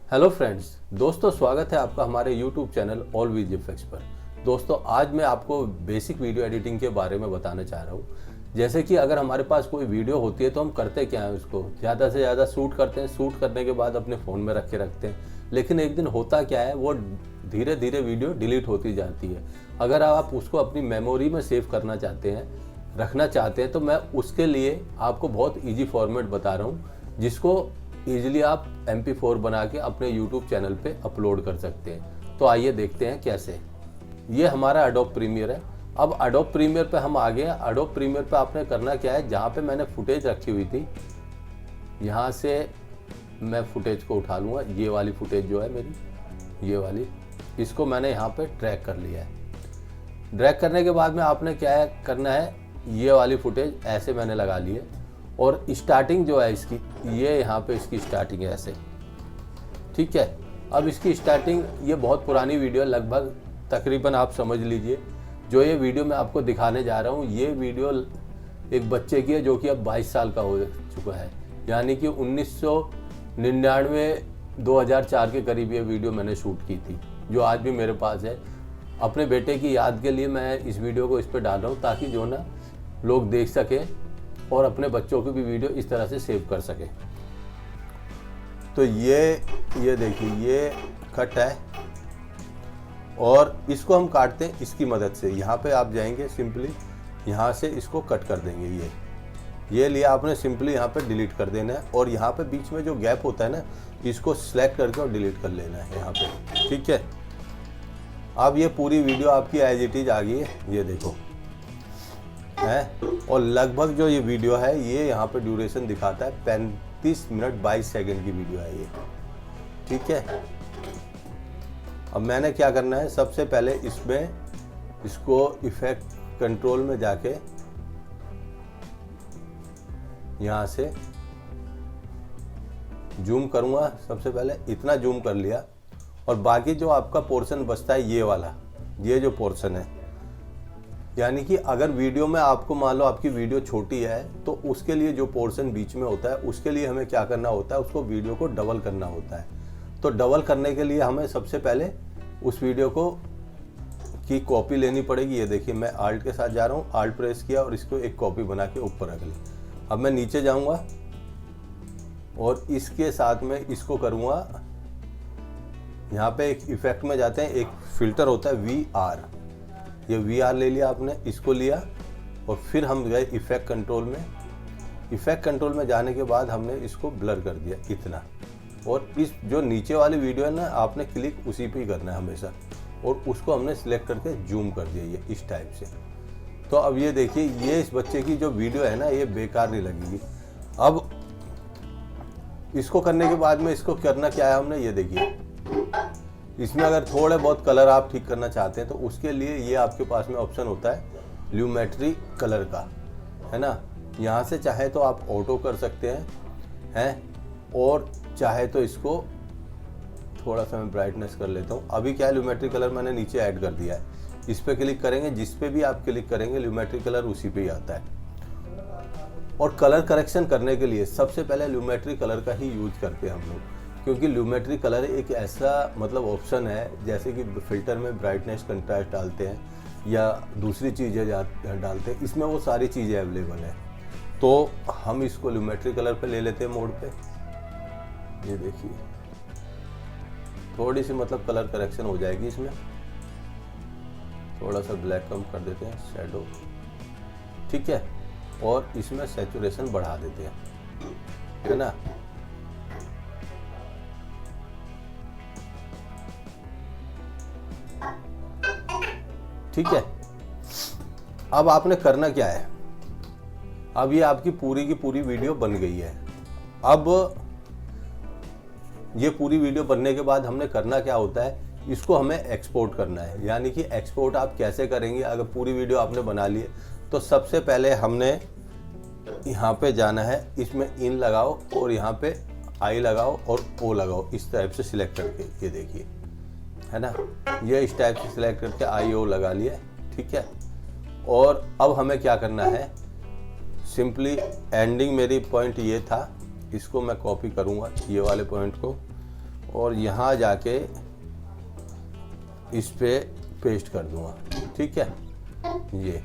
Hello friends, दोस्तों स्वागत है आपका हमारे YouTube channel all wiz effects पर। दोस्तों आज मैं आपको बेसिक वीडियो एडिटिंग के बारे में बताना चाह रहा हूँ। जैसे कि अगर हमारे पास कोई वीडियो होती है तो हम करते क्या है, उसको ज़्यादा से ज़्यादा शूट करते हैं। शूट करने के बाद अपने फ़ोन में रख के रखते हैं, लेकिन एक दिन होता क्या है, वो धीरे धीरे वीडियो डिलीट होती जाती है। अगर आप उसको अपनी मेमोरी में सेव करना चाहते हैं, रखना चाहते हैं, तो मैं उसके लिए आपको बहुत ईजी फॉर्मेट बता रहा हूँ, जिसको ईजिली आप MP4 बना के अपने YouTube चैनल पे अपलोड कर सकते हैं। तो आइए देखते हैं कैसे। ये हमारा एडोब प्रीमियर है। अब एडोब प्रीमियर पे हम आ गए हैं। एडोब प्रीमियर पे आपने करना क्या है, जहाँ पे मैंने फुटेज रखी हुई थी, यहाँ से मैं फुटेज को उठा लूँगा। ये वाली फुटेज जो है मेरी, ये वाली, इसको मैंने यहाँ पे ड्रैग कर लिया है। ड्रैग करने के बाद में आपने क्या है करना है, ये वाली फुटेज ऐसे मैंने लगा ली है और स्टार्टिंग जो है इसकी, ये यहाँ पे इसकी स्टार्टिंग है ऐसे, ठीक है। अब इसकी स्टार्टिंग, ये बहुत पुरानी वीडियो है, लगभग तकरीबन आप समझ लीजिए। जो ये वीडियो मैं आपको दिखाने जा रहा हूँ, ये वीडियो एक बच्चे की है जो कि अब 22 साल का हो चुका है, यानी कि 1999-2004 के करीब ये वीडियो मैंने शूट की थी, जो आज भी मेरे पास है। अपने बेटे की याद के लिए मैं इस वीडियो को इस पर डाल रहा हूँ, ताकि जो ना लोग देख सकें और अपने बच्चों की भी वीडियो इस तरह से सेव कर सके। तो ये देखिए, ये कट है और इसको हम काटते हैं इसकी मदद से। यहाँ पे आप जाएंगे, सिंपली यहाँ से इसको कट कर देंगे। ये लिया आपने, सिंपली यहाँ पे डिलीट कर देना है और यहाँ पे बीच में जो गैप होता है ना, इसको सिलेक्ट करके और डिलीट कर लेना है यहाँ पे, ठीक है। अब ये पूरी वीडियो आपकी एज इट इज आ गई है, ये देखो है। और लगभग जो ये वीडियो है, ये यहाँ पे ड्यूरेशन दिखाता है 35 मिनट 22 सेकंड की वीडियो है ये, ठीक है। अब मैंने क्या करना है, सबसे पहले इसमें इसको इफेक्ट कंट्रोल में जाके यहाँ से जूम करूँगा। सबसे पहले इतना जूम कर लिया और बाकी जो आपका पोर्शन बचता है, ये वाला, ये जो पोर्शन है, यानी कि अगर वीडियो में आपको मान लो आपकी वीडियो छोटी है, तो उसके लिए जो पोर्शन बीच में होता है, उसके लिए हमें क्या करना होता है, उसको वीडियो को डबल करना होता है। तो डबल करने के लिए हमें सबसे पहले उस वीडियो को की कॉपी लेनी पड़ेगी। ये देखिए, मैं आल्ट के साथ जा रहा हूँ, आल्ट प्रेस किया और इसको एक कॉपी बना के ऊपर रख ली। अब मैं नीचे जाऊँगा और इसके साथ में इसको करूँगा, यहाँ पे एक इफेक्ट में जाते हैं, एक फिल्टर होता है VR, ये VR ले लिया आपने, इसको लिया और फिर हम गए इफेक्ट कंट्रोल में। इफेक्ट कंट्रोल में जाने के बाद हमने इसको ब्लर कर दिया इतना, और इस जो नीचे वाली वीडियो है ना, आपने क्लिक उसी पे ही करना है हमेशा, और उसको हमने सिलेक्ट करके जूम कर दिया ये इस टाइप से। तो अब ये देखिए, ये इस बच्चे की जो वीडियो है ना, ये बेकार नहीं लगेगी। अब इसको करने के बाद में इसको करना क्या है हमने, ये देखिए, इसमें अगर थोड़े बहुत कलर आप ठीक करना चाहते हैं तो उसके लिए ये आपके पास में ऑप्शन होता है ल्यूमेट्री कलर का, है ना। यहाँ से चाहे तो आप ऑटो कर सकते हैं, और चाहे तो इसको थोड़ा सा मैं ब्राइटनेस कर लेता हूँ। अभी क्या है, ल्यूमेट्री कलर मैंने नीचे ऐड कर दिया है। इस पर क्लिक करेंगे, जिस पे भी आप क्लिक करेंगे ल्यूमेट्री कलर उसी पे ही आता है। और कलर करेक्शन करने के लिए सबसे पहले ल्यूमेट्री कलर का ही यूज करते हैं हम लोग, क्योंकि ल्यूमेट्री कलर एक ऐसा मतलब ऑप्शन है, जैसे कि फिल्टर में ब्राइटनेस कंट्रास्ट डालते हैं या दूसरी चीज़ें डालते हैं, इसमें वो सारी चीज़ें अवेलेबल है। तो हम इसको ल्यूमेट्री कलर पे ले लेते हैं मोड पे। ये देखिए, थोड़ी सी मतलब कलर करेक्शन हो जाएगी इसमें। थोड़ा सा ब्लैक कम कर देते हैं, शैडो, ठीक है, और इसमें सैचुरेशन बढ़ा देते हैं, है ना। ठीक है। अब आपने करना क्या है, अब ये आपकी पूरी की पूरी वीडियो बन गई है। अब ये पूरी वीडियो बनने के बाद हमने करना क्या होता है, इसको हमें एक्सपोर्ट करना है। यानी कि एक्सपोर्ट आप कैसे करेंगे, अगर पूरी वीडियो आपने बना ली है तो सबसे पहले हमने यहाँ पे जाना है, इसमें इन लगाओ और यहाँ पे आई लगाओ और ओ लगाओ, इस टाइप से सिलेक्ट करके, ये देखिए, है ना, ये इस टाइप से सिलेक्ट करके IO लगा लिया, ठीक है। और अब हमें क्या करना है, सिंपली एंडिंग मेरी पॉइंट ये था, इसको मैं कॉपी करूँगा ये वाले पॉइंट को, और यहाँ जाके इस पे पेस्ट कर दूंगा, ठीक है ये।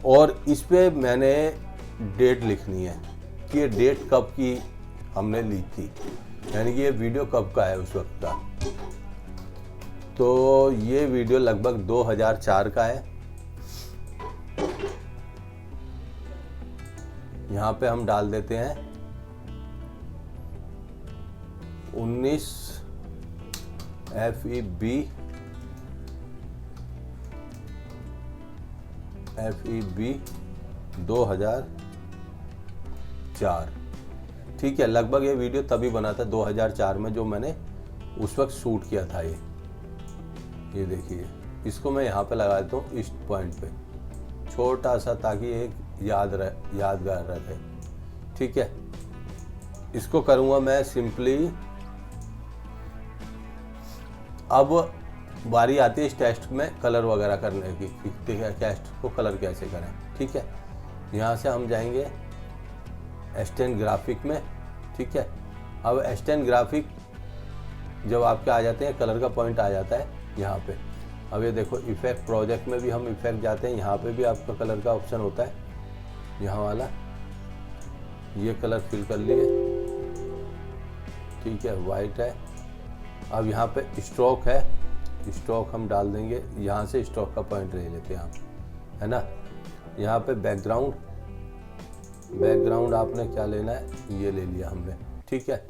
और इस पे मैंने डेट लिखनी है कि ये डेट कब की हमने ली थी, यानी कि ये वीडियो कब का है उस वक्त का। तो ये वीडियो लगभग 2004 का है। यहाँ पे हम डाल देते हैं 19 FEB 2004, ठीक है। लगभग ये वीडियो तभी बना था 2004 में, जो मैंने उस वक्त शूट किया था। ये देखिए, इसको मैं यहाँ पे लगा देता हूँ इस पॉइंट पे, छोटा सा, ताकि एक यादगार रहे, ठीक है। इसको करूँगा मैं सिंपली। अब बारी आती है इस टेस्ट में कलर वगैरह करने की, ठीक है, टेस्ट को कलर कैसे करें, ठीक है। यहाँ से हम जाएंगे एस्टेन ग्राफिक में, ठीक है। अब एस्टेन ग्राफिक जब आपके आ जाते हैं, कलर का पॉइंट आ जाता है यहाँ पे। अब ये देखो, इफेक्ट प्रोजेक्ट में भी हम इफेक्ट जाते हैं, यहाँ पे भी आपका कलर का ऑप्शन होता है, यहाँ वाला। ये कलर फिल कर लिए, ठीक है, वाइट है। अब यहाँ पे स्ट्रोक है, स्ट्रोक हम डाल देंगे, यहाँ से स्ट्रोक का पॉइंट ले लेते हैं आप, है ना। यहाँ पे बैकग्राउंड आपने क्या लेना है, ये ले लिया हमने, ठीक है,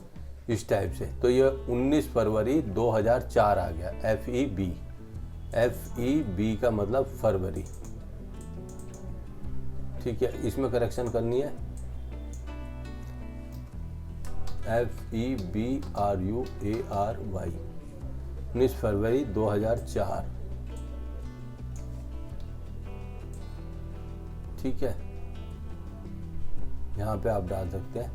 इस टाइप से। तो ये 19 फरवरी 2004 आ गया। FEB का मतलब फरवरी, ठीक है। इसमें करेक्शन करनी है, FEBRUARY 19 फरवरी 2004, ठीक है। यहाँ पे आप डाल सकते हैं,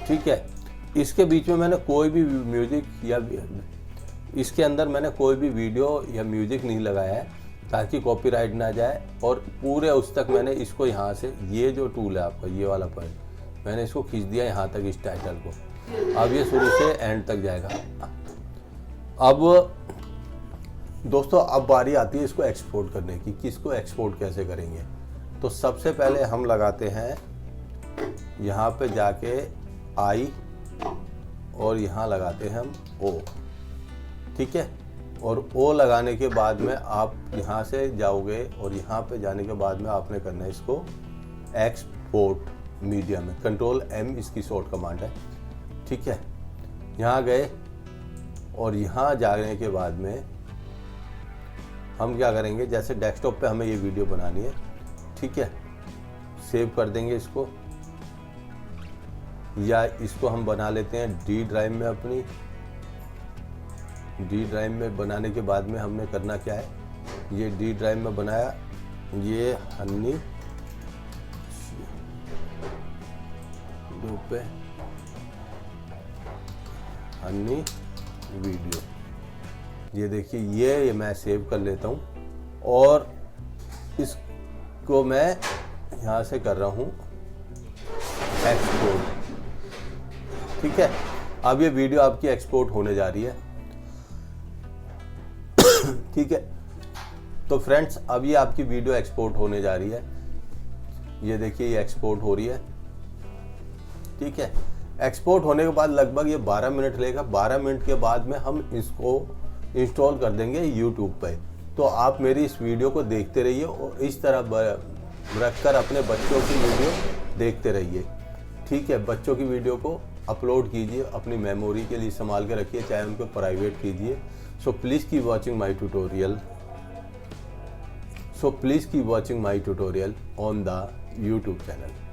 ठीक है। इसके बीच में मैंने कोई भी म्यूजिक या इसके अंदर मैंने कोई भी वीडियो या म्यूजिक नहीं लगाया है, ताकि कॉपीराइट ना जाए। और पूरे उस तक मैंने इसको यहाँ से, ये जो टूल है आपका, ये वाला पॉइंट, मैंने इसको खींच दिया यहाँ तक, इस टाइटल को। अब ये शुरू से एंड तक जाएगा। अब दोस्तों, अब बारी आती है इसको एक्सपोर्ट करने की, किसको एक्सपोर्ट कैसे करेंगे। तो सबसे पहले हम लगाते हैं यहाँ पे जाके I, और यहाँ लगाते हैं हम O, ठीक है। और O लगाने के बाद में आप यहाँ से जाओगे, और यहाँ पे जाने के बाद में आपने करना है इसको एक्सपोर्ट मीडिया में। Ctrl+M इसकी शॉर्ट कमांड है, ठीक है। यहाँ गए, और यहाँ जाने के बाद में हम क्या करेंगे, जैसे डेस्कटॉप पे हमें ये वीडियो बनानी है, ठीक है, सेव कर देंगे इसको, या इसको हम बना लेते हैं D ड्राइव में। अपनी D ड्राइव में बनाने के बाद में हमने करना क्या है, ये D ड्राइव में बनाया, ये हनी पे हनी वीडियो, ये देखिए, ये मैं सेव कर लेता हूँ। और इसको मैं यहाँ से कर रहा हूँ एक्सपोर्ट, ठीक है। अब ये वीडियो आपकी एक्सपोर्ट होने जा रही है, ठीक है। तो फ्रेंड्स, अब ये आपकी वीडियो एक्सपोर्ट होने जा रही है, ये देखिए, ये एक्सपोर्ट हो रही है, ठीक है। एक्सपोर्ट होने के बाद लगभग ये 12 मिनट लेगा। 12 मिनट के बाद में हम इसको इंस्टॉल कर देंगे यूट्यूब पे। तो आप मेरी इस वीडियो को देखते रहिए, और इस तरह रखकर अपने बच्चों की वीडियो देखते रहिए, ठीक है। बच्चों की वीडियो को अपलोड कीजिए, अपनी मेमोरी के लिए संभाल के रखिए, चाहे उनको प्राइवेट कीजिए। So please keep watching my tutorial on the YouTube channel.